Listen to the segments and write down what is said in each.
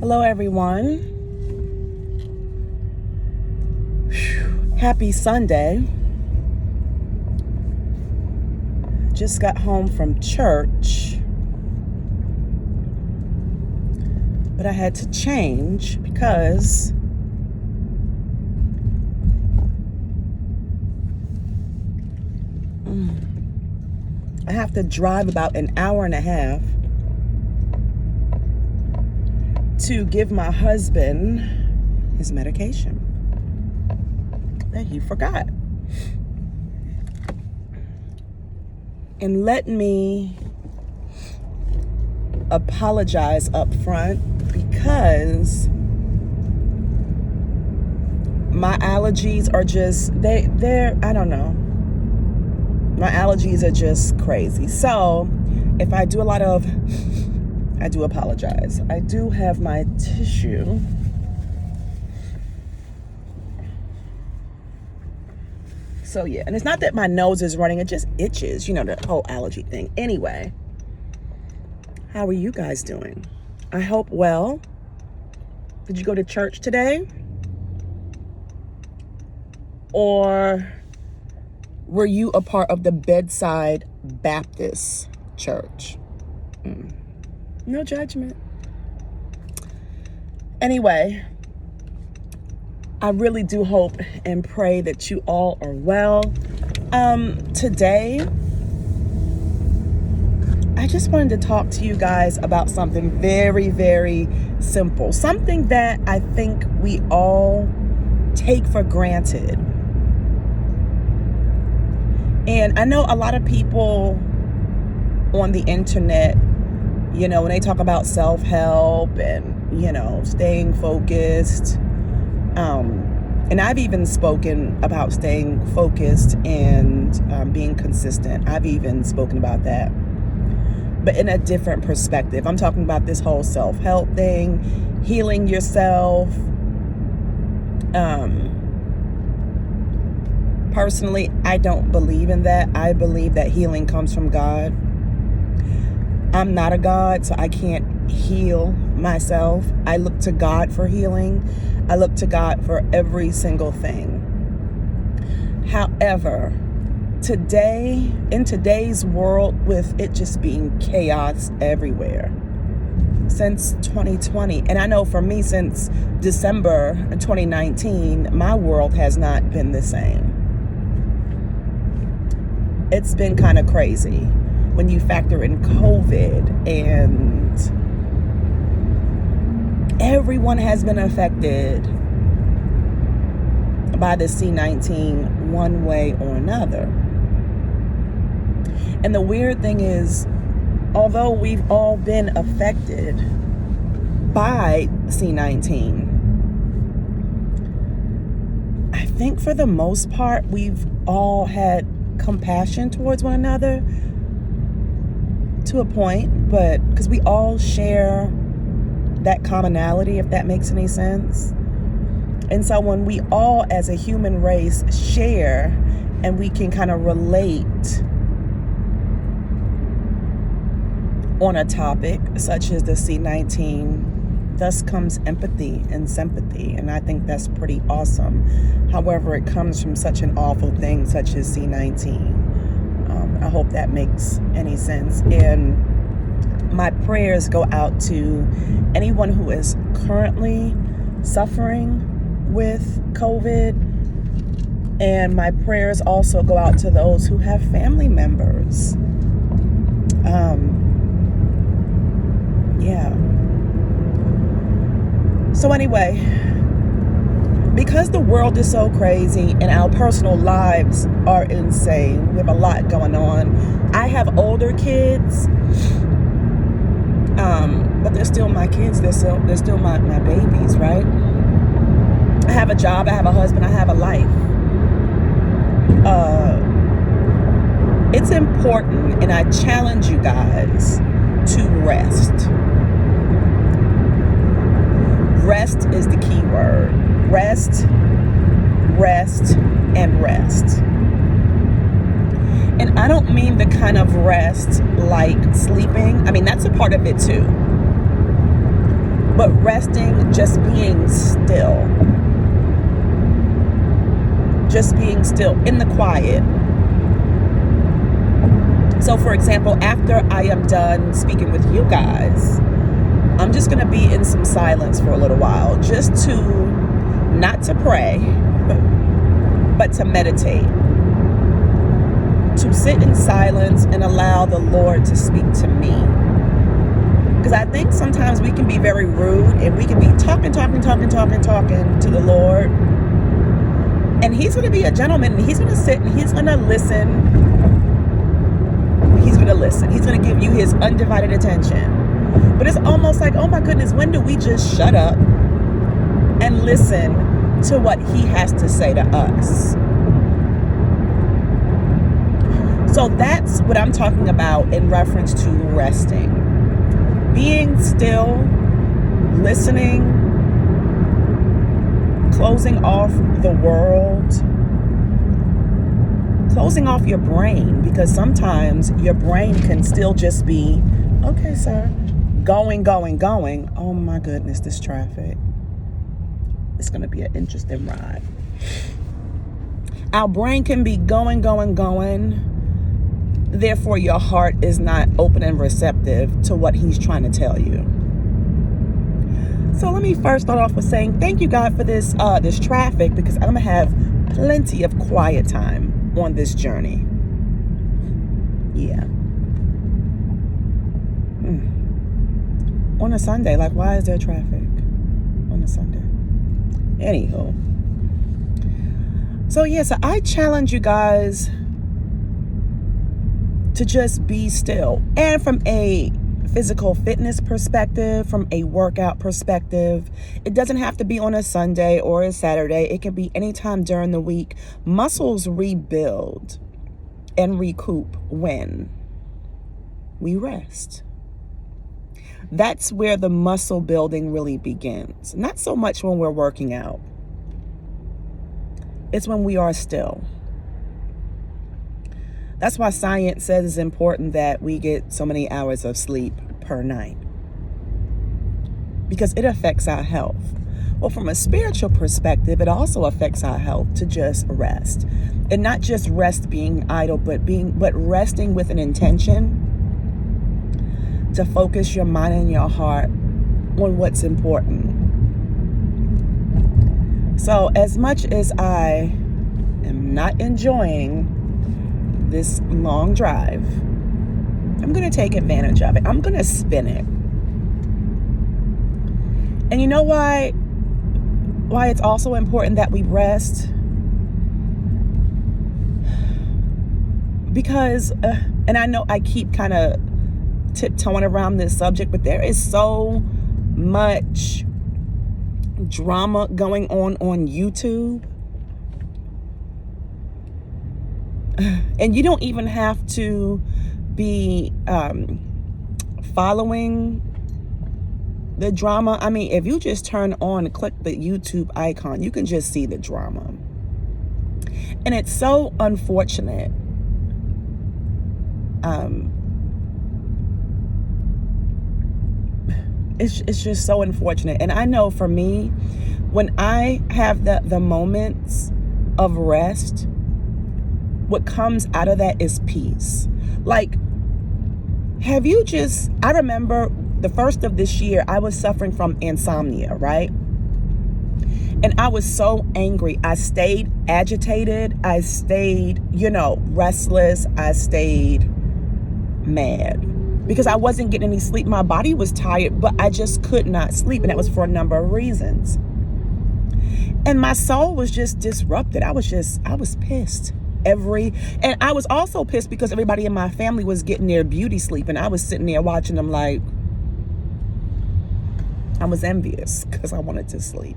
Hello, everyone. Happy Sunday. Just got home from church, but I had to change because I have to drive about an hour and a half to give my husband his medication that he forgot. And let me apologize up front because my allergies are just, they're I don't know. My allergies are just crazy. So if I do I do apologize. I do have my tissue. So yeah, and it's not that my nose is running, it just itches, the whole allergy thing. Anyway, how are you guys doing? I hope well. Did you go to church today? Or were you a part of the Bedside Baptist Church? No judgment. Anyway, I really do hope and pray that you all are well. Today, I just wanted to talk to you guys about something very, very simple. Something that I think we all take for granted. And I know a lot of people on the internet, when they talk about self-help and, staying focused. And I've even spoken about staying focused and being consistent. I've even spoken about that, but in a different perspective. I'm talking about this whole self-help thing, healing yourself. Personally, I don't believe in that. I believe that healing comes from God. I'm not a God, so I can't heal myself. I look to God for healing. I look to God for every single thing. However, in today's world, with it just being chaos everywhere, since 2020, and I know for me since December 2019, my world has not been the same. It's been kind of crazy when you factor in COVID, and everyone has been affected by the C-19 one way or another. And the weird thing is, although we've all been affected by C-19, I think for the most part, we've all had compassion towards one another to a point, but because we all share that commonality, if that makes any sense. And so when we all as a human race share and we can kind of relate on a topic such as the C-19, thus comes empathy and sympathy, and I think that's pretty awesome. However, it comes from such an awful thing such as C-19. I hope that makes any sense. And my prayers go out to anyone who is currently suffering with COVID. And my prayers also go out to those who have family members. So anyway, because the world is so crazy and our personal lives are insane, we have a lot going on. I have older kids, but they're still my kids. They're still my babies, right? I have a job, I have a husband, I have a life. It's important, and I challenge you guys to rest. Rest is the key word. Rest, rest, and rest. And I don't mean the kind of rest like sleeping. I mean, that's a part of it too. but resting, just being still. Just being still in the quiet. So for example, after I am done speaking with you guys, I'm just going to be in some silence for a little while, just to, not to pray, but to meditate. To sit in silence and allow the Lord to speak to me. Because I think sometimes we can be very rude and we can be talking to the Lord. And he's going to be a gentleman and he's going to sit and he's going to listen. He's going to listen. He's going to give you his undivided attention. But it's almost like, oh my goodness, when do we just shut up and listen to what he has to say to us? So that's what I'm talking about in reference to resting. Being still, listening, closing off the world, closing off your brain, because sometimes your brain can still just be, okay, sir, going. Oh my goodness, this traffic. It's going to be an interesting ride. Our brain can be going. Therefore, your heart is not open and receptive to what he's trying to tell you. So let me first start off with saying thank you, God, for this traffic, because I'm going to have plenty of quiet time on this journey. Yeah. On a Sunday, like, why is there traffic on a Sunday? Anywho. So yeah, so I challenge you guys to just be still. And from a physical fitness perspective, from a workout perspective, it doesn't have to be on a Sunday or a Saturday. It can be anytime during the week. Muscles rebuild and recoup when we rest. That's where the muscle building really begins. Not so much when we're working out. It's when we are still. That's why science says it's important that we get so many hours of sleep per night, because it affects our health. Well, from a spiritual perspective, it also affects our health to just rest. And not just rest being idle, but resting with an intention to focus your mind and your heart on what's important. So as much as I am not enjoying this long drive, I'm going to take advantage of it. I'm going to spin it. And you know why it's also important that we rest? Because, and I know I keep kind of tiptoeing around this subject, but there is so much drama going on YouTube. And you don't even have to be following the drama. I mean, if you just turn on and click the YouTube icon, you can just see the drama. And it's so unfortunate. It's just so unfortunate. And I know for me, when I have the moments of rest, what comes out of that is peace. Like, I remember the first of this year, I was suffering from insomnia, right? And I was so angry. I stayed agitated. I stayed, restless. I stayed mad because I wasn't getting any sleep. My body was tired, but I just could not sleep. And that was for a number of reasons. And my soul was just disrupted. I was pissed. And I was also pissed because everybody in my family was getting their beauty sleep. And I was sitting there watching them like, I was envious because I wanted to sleep.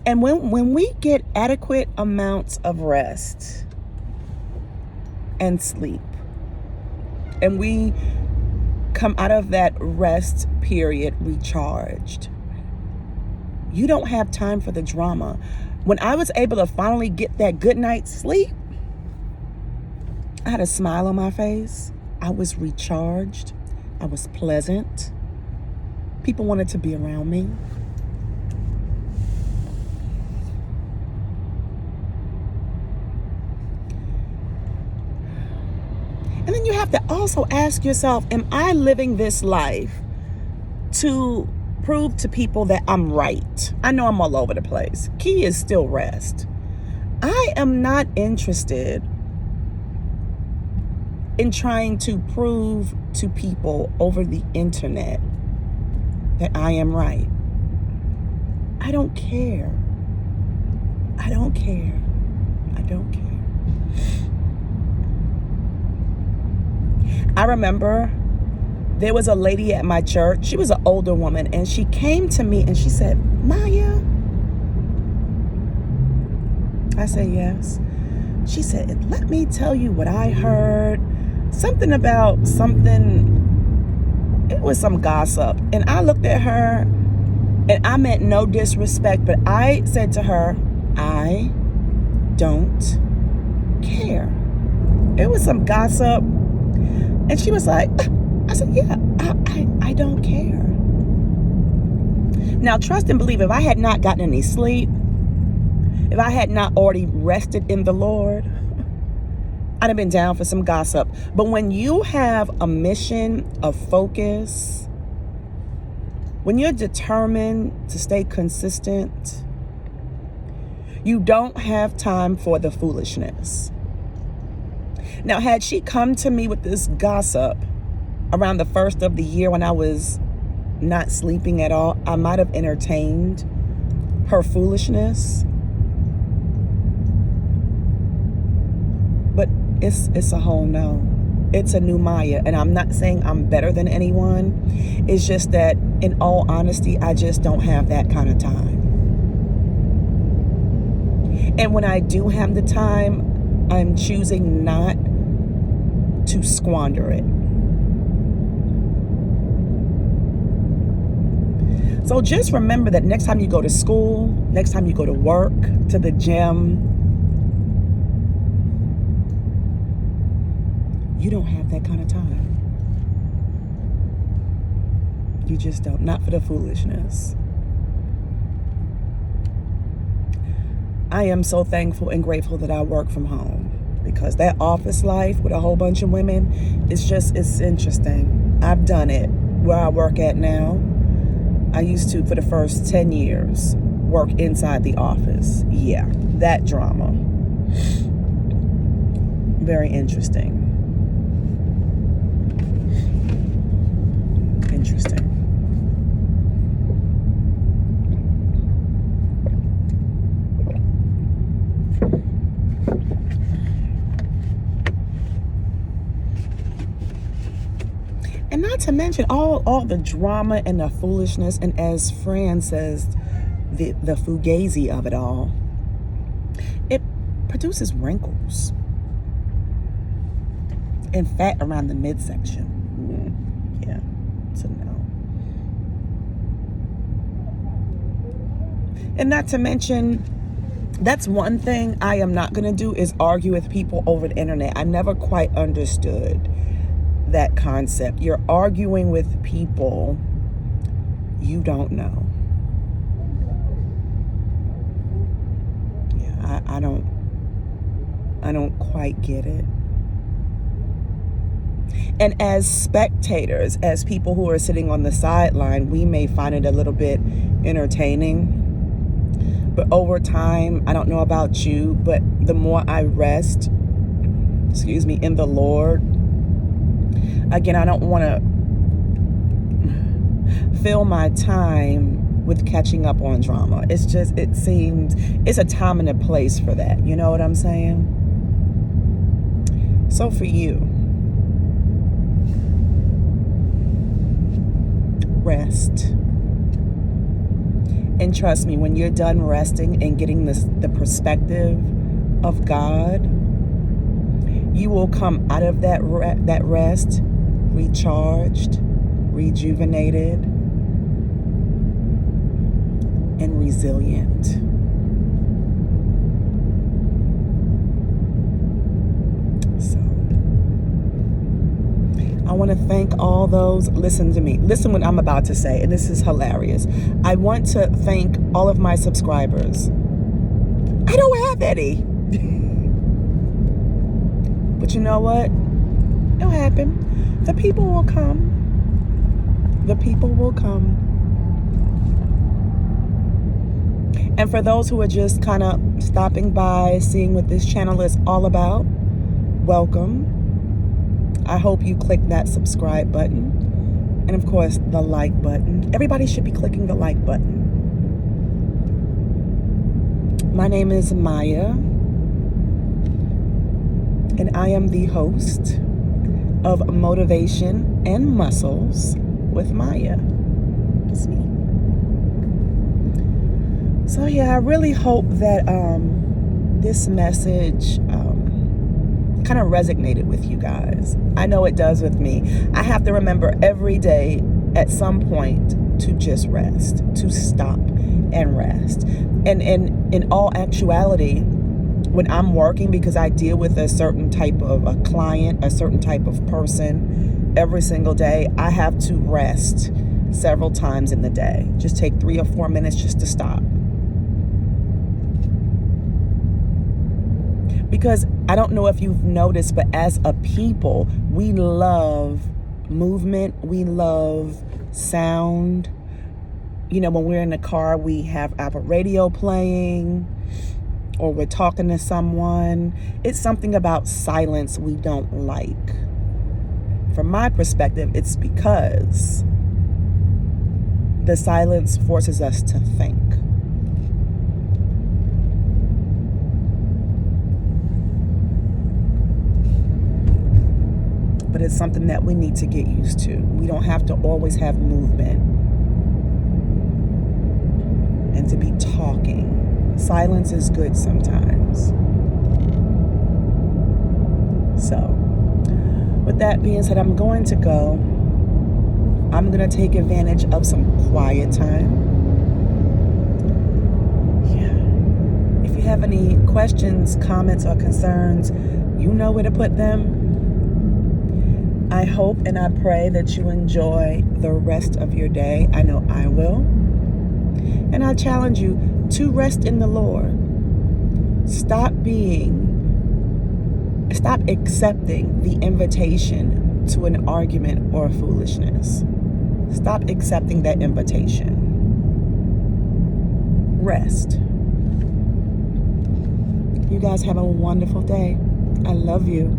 And when we get adequate amounts of rest and sleep, and we come out of that rest period recharged, you don't have time for the drama. When I was able to finally get that good night's sleep, I had a smile on my face. I was recharged. I was pleasant. People wanted to be around me. And then you have to also ask yourself, am I living this life to prove to people that I'm right? I know I'm all over the place. Key is still rest. I am not interested in trying to prove to people over the internet that I am right. I don't care. I don't care. I don't care. I remember there was a lady at my church. She was an older woman, and she came to me and she said, Maya. I said, yes. She said, let me tell you what I heard. Something about something. It was some gossip. And I looked at her, and I meant no disrespect, but I said to her, I don't care. It was some gossip. And she was like, I said, yeah, I don't care. Now, trust and believe, if I had not gotten any sleep, if I had not already rested in the Lord, I'd have been down for some gossip. But when you have a mission, a focus, when you're determined to stay consistent, you don't have time for the foolishness. Now, had she come to me with this gossip around the first of the year when I was not sleeping at all, I might have entertained her foolishness. But it's a whole no. It's a new Maya. And I'm not saying I'm better than anyone. It's just that, in all honesty, I just don't have that kind of time. And when I do have the time, I'm choosing not to squander it. So just remember that next time you go to school, next time you go to work, to the gym, you don't have that kind of time. You just don't. Not for the foolishness. I am so thankful and grateful that I work from home, because that office life with a whole bunch of women, it's interesting. I've done it where I work at now. I used to, for the first 10 years, work inside the office. Yeah, that drama. Very interesting. Interesting. And not to mention all the drama and the foolishness, and as Fran says, the fugazi of it all. It produces wrinkles and fat around the midsection. Yeah, so no. And not to mention, that's one thing I am not going to do, is argue with people over the internet. I never quite understood that concept. You're arguing with people you don't know. Yeah, I don't quite get it. And as spectators, as people who are sitting on the sideline, we may find it a little bit entertaining. But over time, I don't know about you, but the more I rest, in the Lord, again, I don't want to fill my time with catching up on drama. It seems it's a time and a place for that. You know what I'm saying? So for you, rest. And trust me, when you're done resting and getting the perspective of God, you will come out of that rest recharged, rejuvenated, and resilient. So, I want to thank all those. Listen to me. Listen what I'm about to say, and this is hilarious. I want to thank all of my subscribers. I don't have any. But you know what? It'll happen. The people will come. The people will come. And for those who are just kind of stopping by, seeing what this channel is all about, welcome. I hope you click that subscribe button. And of course, the like button. Everybody should be clicking the like button. My name is Maya. And I am the host of Motivation and Muscles with Maya. It's me. So yeah, I really hope that this message kind of resonated with you guys. I know it does with me. I have to remember every day at some point to just rest, to stop and rest. And in all actuality, when I'm working, because I deal with a certain type of a client, a certain type of person every single day, I have to rest several times in the day. Just take 3 or 4 minutes just to stop. Because I don't know if you've noticed, but as a people, we love movement. We love sound. You know, when we're in the car, we have our radio playing, or we're talking to someone. It's something about silence we don't like. From my perspective, it's because the silence forces us to think. But it's something that we need to get used to. We don't have to always have movement and to be talking. Silence is good sometimes. So, with that being said, I'm going to go. I'm going to take advantage of some quiet time. Yeah. If you have any questions, comments, or concerns, you know where to put them. I hope and I pray that you enjoy the rest of your day. I know I will. And I challenge you to rest in the Lord. Stop accepting the invitation to an argument or foolishness. Stop accepting that invitation. Rest. You guys have a wonderful day. I love you.